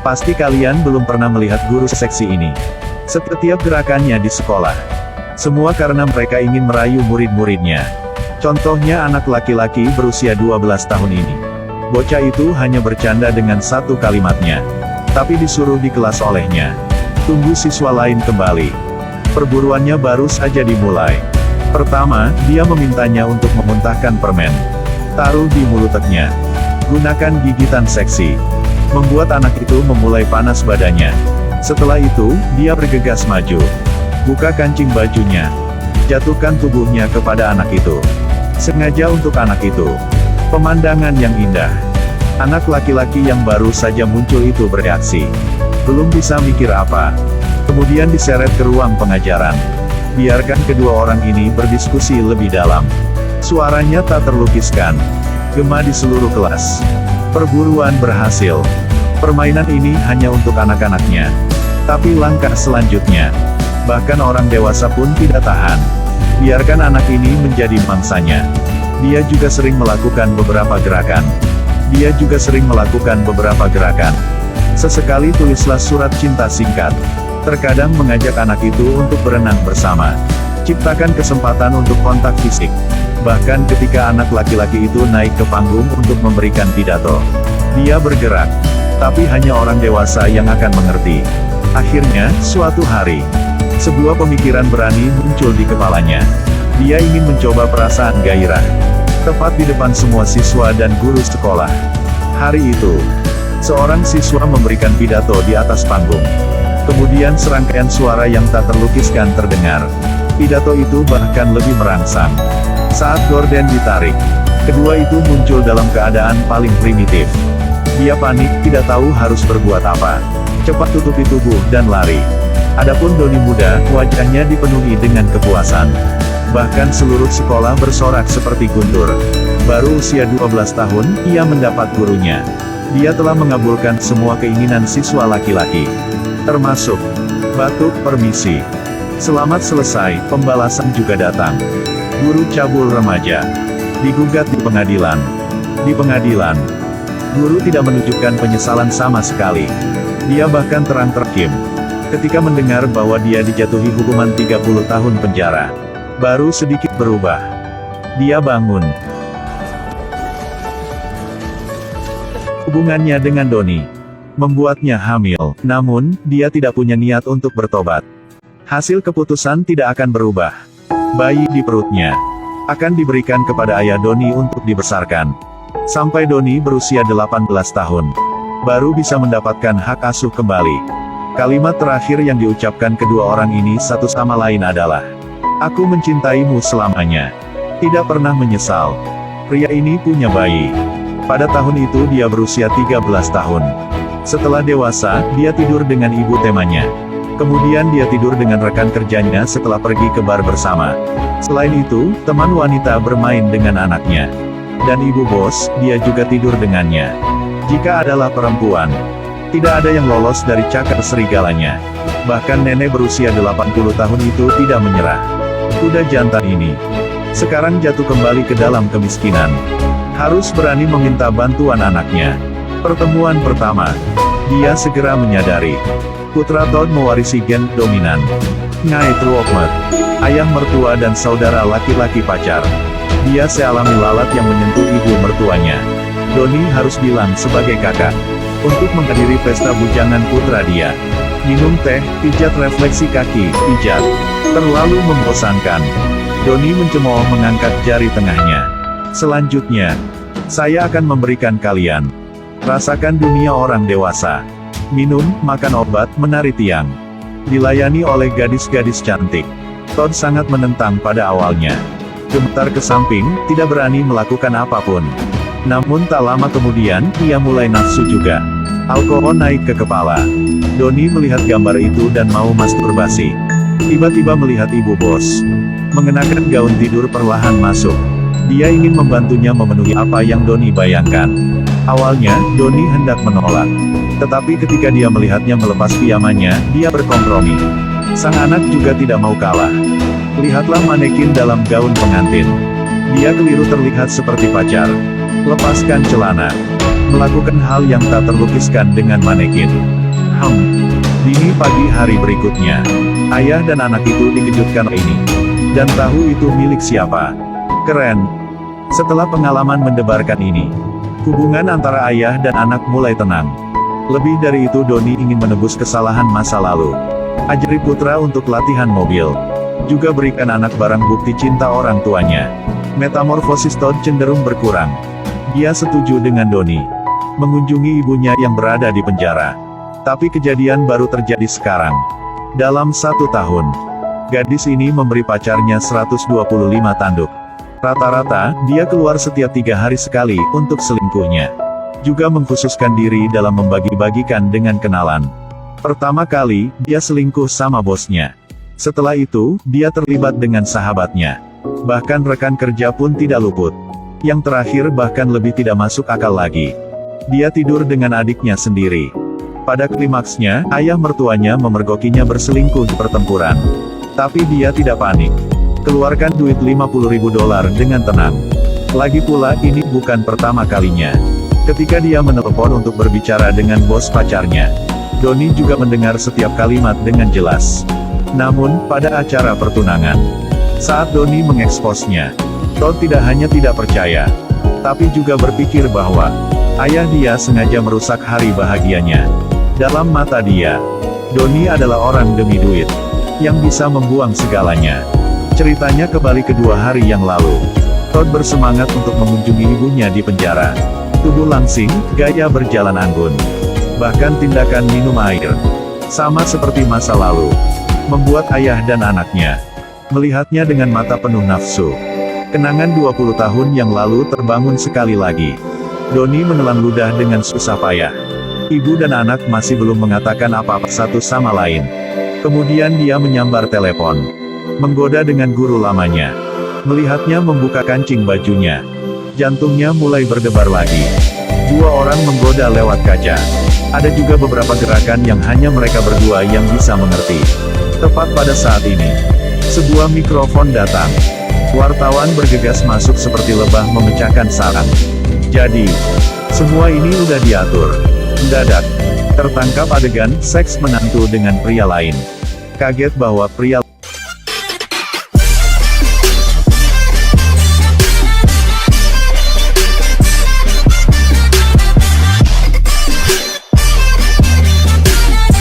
Pasti kalian belum pernah melihat guru seksi ini. Setiap gerakannya di sekolah. Semua karena mereka ingin merayu murid-muridnya. Contohnya anak laki-laki berusia 12 tahun ini. Bocah itu hanya bercanda dengan satu kalimatnya. Tapi disuruh di kelas olehnya. Tunggu siswa lain kembali. Perburuannya baru saja dimulai. Pertama, dia memintanya untuk memuntahkan permen. Taruh di mulutnya. Gunakan gigitan seksi. Membuat anak itu memulai panas badannya. Setelah itu, dia bergegas maju. Buka kancing bajunya. Jatuhkan tubuhnya kepada anak itu. Sengaja untuk anak itu. Pemandangan yang indah. Anak laki-laki yang baru saja muncul itu bereaksi. Belum bisa mikir apa. Kemudian diseret ke ruang pengajaran. Biarkan kedua orang ini berdiskusi lebih dalam. Suaranya tak terlukiskan. Gema di seluruh kelas. Perburuan berhasil. Permainan ini hanya untuk anak-anaknya. Tapi langkah selanjutnya. Bahkan orang dewasa pun tidak tahan. Biarkan anak ini menjadi mangsanya. Dia juga sering melakukan beberapa gerakan. Sesekali tulislah surat cinta singkat. Terkadang mengajak anak itu untuk berenang bersama. Ciptakan kesempatan untuk kontak fisik. Bahkan ketika anak laki-laki itu naik ke panggung untuk memberikan pidato. Dia bergerak. Tapi hanya orang dewasa yang akan mengerti. Akhirnya, suatu hari, sebuah pemikiran berani muncul di kepalanya. Dia ingin mencoba perasaan gairah. Tepat di depan semua siswa dan guru sekolah. Hari itu, seorang siswa memberikan pidato di atas panggung. Kemudian serangkaian suara yang tak terlukiskan terdengar. Pidato itu bahkan lebih merangsang. Saat gorden ditarik, kedua itu muncul dalam keadaan paling primitif. Dia panik, tidak tahu harus berbuat apa. Cepat tutupi tubuh dan lari. Adapun Doni muda, wajahnya dipenuhi dengan kepuasan. Bahkan seluruh sekolah bersorak seperti guntur. Baru usia 12 tahun, ia mendapat gurunya. Dia telah mengabulkan semua keinginan siswa laki-laki. Termasuk, batuk, permisi. Selamat selesai, pembalasan juga datang. Guru cabul remaja. Digugat di pengadilan. Guru tidak menunjukkan penyesalan sama sekali. Dia bahkan terang-terkim. Ketika mendengar bahwa dia dijatuhi hukuman 30 tahun penjara. Baru sedikit berubah. Dia bangun. Hubungannya dengan Doni membuatnya hamil, namun, dia tidak punya niat untuk bertobat. Hasil keputusan tidak akan berubah. Bayi di perutnya akan diberikan kepada ayah Doni untuk dibesarkan. Sampai Doni berusia 18 tahun. Baru bisa mendapatkan hak asuh kembali. Kalimat terakhir yang diucapkan kedua orang ini satu sama lain adalah, "Aku mencintaimu selamanya. Tidak pernah menyesal." Pria ini punya bayi. Pada tahun itu dia berusia 13 tahun. Setelah dewasa, dia tidur dengan ibu temanya. Kemudian dia tidur dengan rekan kerjanya setelah pergi ke bar bersama. Selain itu, teman wanita bermain dengan anaknya. Dan ibu bos, dia juga tidur dengannya. Jika adalah perempuan, tidak ada yang lolos dari cakar serigalanya. Bahkan nenek berusia 80 tahun itu tidak menyerah. Kuda jantan ini sekarang jatuh kembali ke dalam kemiskinan. Harus berani meminta bantuan anaknya. Pertemuan pertama, dia segera menyadari. Putra Todd mewarisi gen dominan. Ngai Truokmet, ayah mertua dan saudara laki-laki pacar. Dia sealami lalat yang menyentuh ibu mertuanya. Doni harus bilang sebagai kakak. Untuk menghadiri pesta bujangan putra dia. Minum teh, pijat refleksi kaki, pijat. Terlalu membosankan. Doni mencemooh mengangkat jari tengahnya. Selanjutnya, saya akan memberikan kalian. Rasakan dunia orang dewasa. Minum, makan obat, menari tiang. Dilayani oleh gadis-gadis cantik. Todd sangat menentang pada awalnya. Gemetar ke samping, tidak berani melakukan apapun. Namun tak lama kemudian, ia mulai nafsu juga. Alkohol naik ke kepala. Doni melihat gambar itu dan mau masturbasi. Tiba-tiba melihat ibu bos mengenakan gaun tidur perlahan masuk. Dia ingin membantunya memenuhi apa yang Doni bayangkan. Awalnya, Doni hendak menolak. Tetapi ketika dia melihatnya melepas pijamannya, dia berkompromi. Sang anak juga tidak mau kalah. Lihatlah manekin dalam gaun pengantin. Dia keliru terlihat seperti pacar. Lepaskan celana. Melakukan hal yang tak terlukiskan dengan manekin. Dini pagi hari berikutnya, ayah dan anak itu dikejutkan ini. Dan tahu itu milik siapa. Keren. Setelah pengalaman mendebarkan ini, hubungan antara ayah dan anak mulai tenang. Lebih dari itu Doni ingin menebus kesalahan masa lalu. Ajari putra untuk latihan mobil. Juga berikan anak barang bukti cinta orang tuanya. Metamorfosis Todd cenderung berkurang. Dia setuju dengan Doni mengunjungi ibunya yang berada di penjara. Tapi kejadian baru terjadi sekarang. Dalam 1 tahun, gadis ini memberi pacarnya 125 tanduk. Rata-rata, dia keluar setiap 3 hari sekali untuk selingkuhnya. Juga mengkhususkan diri dalam membagi-bagikan dengan kenalan. Pertama kali, dia selingkuh sama bosnya. Setelah itu, dia terlibat dengan sahabatnya. Bahkan rekan kerja pun tidak luput. Yang terakhir bahkan lebih tidak masuk akal lagi. Dia tidur dengan adiknya sendiri. Pada klimaksnya, ayah mertuanya memergokinya berselingkuh di pertempuran. Tapi dia tidak panik. Keluarkan duit $50.000 dengan tenang. Lagi pula ini bukan pertama kalinya. Ketika dia menelepon untuk berbicara dengan bos pacarnya, Doni juga mendengar setiap kalimat dengan jelas. Namun, pada acara pertunangan, saat Doni mengeksposnya, Todd tidak hanya tidak percaya, tapi juga berpikir bahwa ayah dia sengaja merusak hari bahagianya. Dalam mata dia, Doni adalah orang demi duit, yang bisa membuang segalanya. Ceritanya kembali ke 2 hari yang lalu. Todd bersemangat untuk mengunjungi ibunya di penjara. Tubuh langsing, gaya berjalan anggun. Bahkan tindakan minum air, sama seperti masa lalu, membuat ayah dan anaknya melihatnya dengan mata penuh nafsu. Kenangan 20 tahun yang lalu terbangun sekali lagi. Doni menelan ludah dengan susah payah. Ibu dan anak masih belum mengatakan apa-apa satu sama lain. Kemudian dia menyambar telepon. Menggoda dengan guru lamanya. Melihatnya membuka kancing bajunya. Jantungnya mulai berdebar lagi. 2 orang menggoda lewat kaca. Ada juga beberapa gerakan yang hanya mereka berdua yang bisa mengerti. Tepat pada saat ini, sebuah mikrofon datang. Wartawan bergegas masuk seperti lebah memecahkan sarang. Jadi, semua ini udah diatur. Mendadak, tertangkap adegan seks menantu dengan pria lain. Kaget bahwa pria